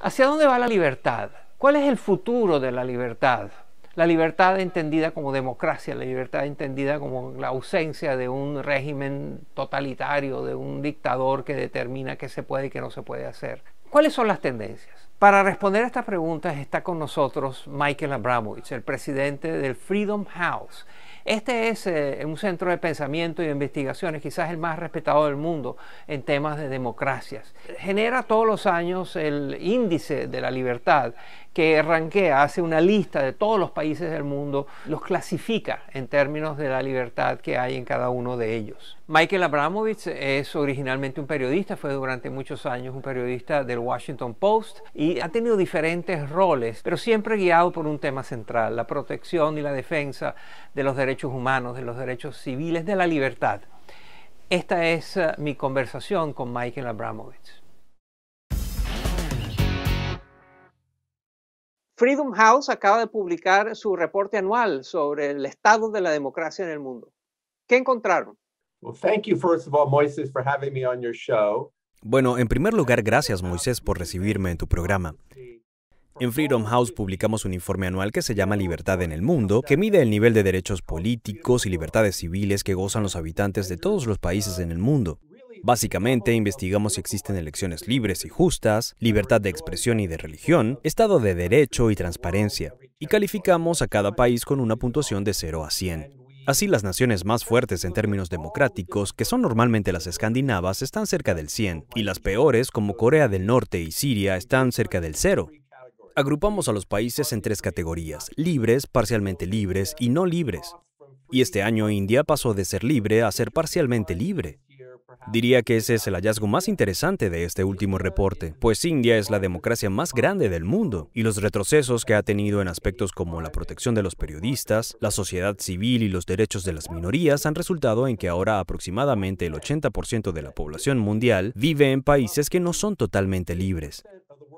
¿Hacia dónde va la libertad? ¿Cuál es el futuro de la libertad? La libertad entendida como democracia, la libertad entendida como la ausencia de un régimen totalitario, de un dictador que determina qué se puede y qué no se puede hacer. ¿Cuáles son las tendencias? Para responder a estas preguntas está con nosotros Michael Abramovich, el presidente del Freedom House. Este es un centro de pensamiento y de investigaciones, quizás el más respetado del mundo en temas de democracias. Genera todos los años el índice de la libertad, que rankea, hace una lista de todos los países del mundo, los clasifica en términos de la libertad que hay en cada uno de ellos. Michael Abramovich es originalmente un periodista, fue durante muchos años un periodista del Washington Post y ha tenido diferentes roles, pero siempre guiado por un tema central, la protección y la defensa de los derechos humanos, de los derechos civiles, de la libertad. Esta es mi conversación con Michael Abramovich. Freedom House acaba de publicar su reporte anual sobre el estado de la democracia en el mundo. ¿Qué encontraron? Well, thank you, first of all, Moises, for having me on your show. Bueno, en primer lugar, gracias, Moisés, por recibirme en tu programa. En Freedom House publicamos un informe anual que se llama Libertad en el Mundo, que mide el nivel de derechos políticos y libertades civiles que gozan los habitantes de todos los países en el mundo. Básicamente, investigamos si existen elecciones libres y justas, libertad de expresión y de religión, Estado de Derecho y transparencia, y calificamos a cada país con una puntuación de 0 a 100. Así, las naciones más fuertes en términos democráticos, que son normalmente las escandinavas, están cerca del 100, y las peores, como Corea del Norte y Siria, están cerca del 0. Agrupamos a los países en 3 categorías: libres, parcialmente libres y no libres. Y este año India pasó de ser libre a ser parcialmente libre. Diría que ese es el hallazgo más interesante de este último reporte, pues India es la democracia más grande del mundo, y los retrocesos que ha tenido en aspectos como la protección de los periodistas, la sociedad civil y los derechos de las minorías han resultado en que ahora aproximadamente el 80% de la población mundial vive en países que no son totalmente libres.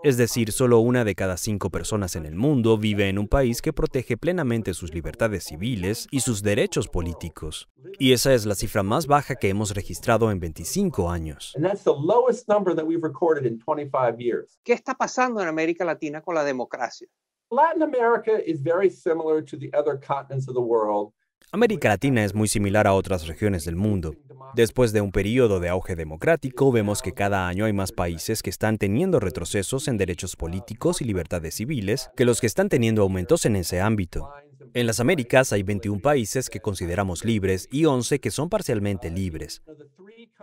Es decir, solo 1 de cada 5 personas en el mundo vive en un país que protege plenamente sus libertades civiles y sus derechos políticos. Y esa es la cifra más baja que hemos registrado en 25 años. ¿Qué está pasando en América Latina con la democracia? Latin America is very similar to the other continents of the world. América Latina es muy similar a otras regiones del mundo. Después de un periodo de auge democrático, vemos que cada año hay más países que están teniendo retrocesos en derechos políticos y libertades civiles que los que están teniendo aumentos en ese ámbito. En las Américas hay 21 países que consideramos libres y 11 que son parcialmente libres.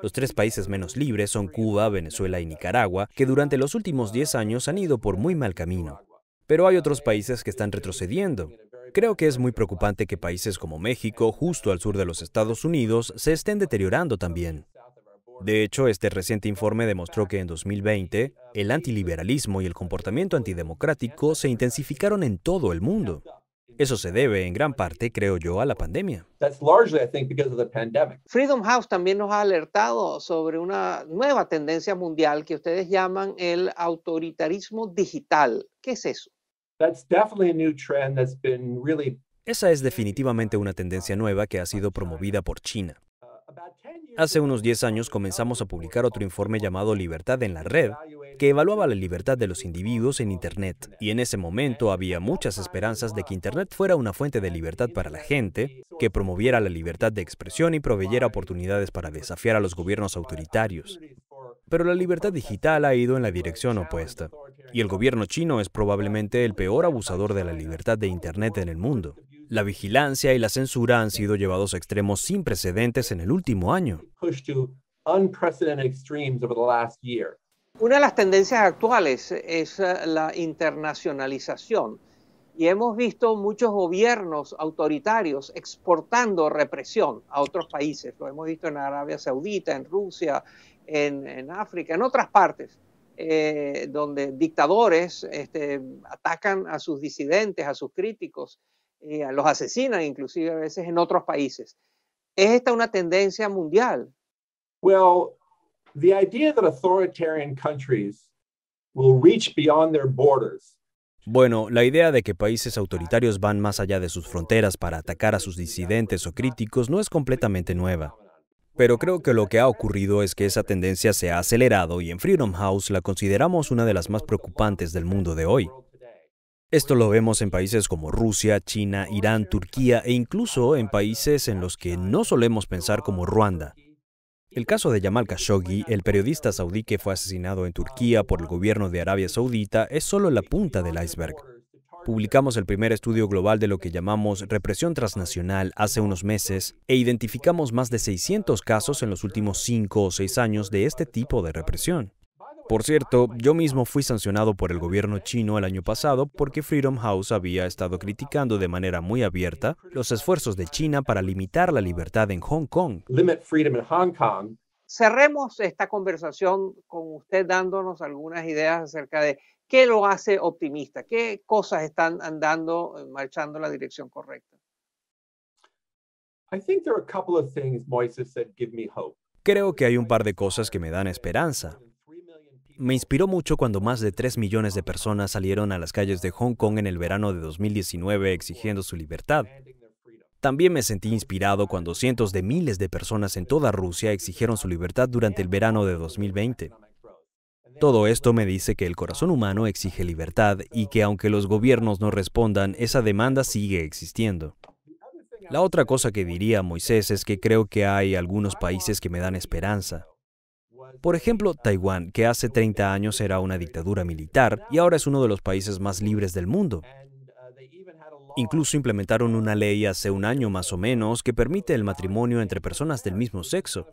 Los 3 países menos libres son Cuba, Venezuela y Nicaragua, que durante los últimos 10 años han ido por muy mal camino. Pero hay otros países que están retrocediendo. Creo que es muy preocupante que países como México, justo al sur de los Estados Unidos, se estén deteriorando también. De hecho, este reciente informe demostró que en 2020, el antiliberalismo y el comportamiento antidemocrático se intensificaron en todo el mundo. Eso se debe, en gran parte, creo yo, a la pandemia. Freedom House también nos ha alertado sobre una nueva tendencia mundial que ustedes llaman el autoritarismo digital. ¿Qué es eso? Esa es definitivamente una tendencia nueva que ha sido promovida por China. Hace unos 10 años comenzamos a publicar otro informe llamado Libertad en la Red, que evaluaba la libertad de los individuos en Internet. Y en ese momento había muchas esperanzas de que Internet fuera una fuente de libertad para la gente, que promoviera la libertad de expresión y proveyera oportunidades para desafiar a los gobiernos autoritarios. Pero la libertad digital ha ido en la dirección opuesta, y el gobierno chino es probablemente el peor abusador de la libertad de Internet en el mundo. La vigilancia y la censura han sido llevados a extremos sin precedentes en el último año. Una de las tendencias actuales es la internacionalización, y hemos visto muchos gobiernos autoritarios exportando represión a otros países. Lo hemos visto en Arabia Saudita, en Rusia, en África, en otras partes, donde dictadores atacan a sus disidentes, a sus críticos, los asesinan inclusive a veces en otros países. ¿Es esta una tendencia mundial? Well, the idea that authoritarian countries will reach beyond their borders. Bueno, la idea de que países autoritarios van más allá de sus fronteras para atacar a sus disidentes o críticos no es completamente nueva. Pero creo que lo que ha ocurrido es que esa tendencia se ha acelerado y en Freedom House la consideramos una de las más preocupantes del mundo de hoy. Esto lo vemos en países como Rusia, China, Irán, Turquía e incluso en países en los que no solemos pensar como Ruanda. El caso de Jamal Khashoggi, el periodista saudí que fue asesinado en Turquía por el gobierno de Arabia Saudita, es solo la punta del iceberg. Publicamos el primer estudio global de lo que llamamos represión transnacional hace unos meses e identificamos más de 600 casos en los últimos 5 o 6 años de este tipo de represión. Por cierto, yo mismo fui sancionado por el gobierno chino el año pasado porque Freedom House había estado criticando de manera muy abierta los esfuerzos de China para limitar la libertad en Hong Kong. Limit freedom in Hong Kong. Cerremos esta conversación con usted dándonos algunas ideas acerca de qué lo hace optimista, qué cosas están andando, marchando en la dirección correcta. I think there are a couple of things, Moises, that give me hope. Creo que hay un par de cosas que me dan esperanza. Me inspiró mucho cuando más de 3 millones de personas salieron a las calles de Hong Kong en el verano de 2019 exigiendo su libertad. También me sentí inspirado cuando cientos de miles de personas en toda Rusia exigieron su libertad durante el verano de 2020. Todo esto me dice que el corazón humano exige libertad y que aunque los gobiernos no respondan, esa demanda sigue existiendo. La otra cosa que diría, Moisés, es que creo que hay algunos países que me dan esperanza. Por ejemplo, Taiwán, que hace 30 años era una dictadura militar y ahora es uno de los países más libres del mundo. Incluso implementaron una ley hace un año más o menos que permite el matrimonio entre personas del mismo sexo.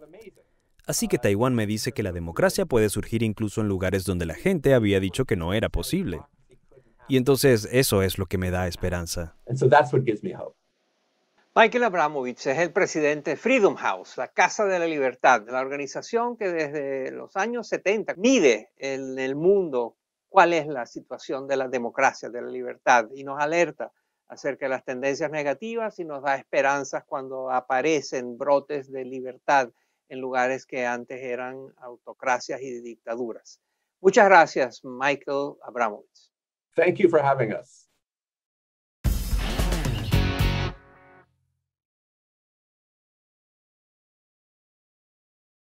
Así que Taiwán me dice que la democracia puede surgir incluso en lugares donde la gente había dicho que no era posible. Y entonces eso es lo que me da esperanza. And so that's what gives me hope. Michael Abramovich es el presidente de Freedom House, la Casa de la Libertad, la organización que desde los años 70 mide en el mundo cuál es la situación de la democracia, de la libertad, y nos alerta acerca de las tendencias negativas y nos da esperanzas cuando aparecen brotes de libertad en lugares que antes eran autocracias y dictaduras. Muchas gracias, Michael Abramovich. Thank you for having us.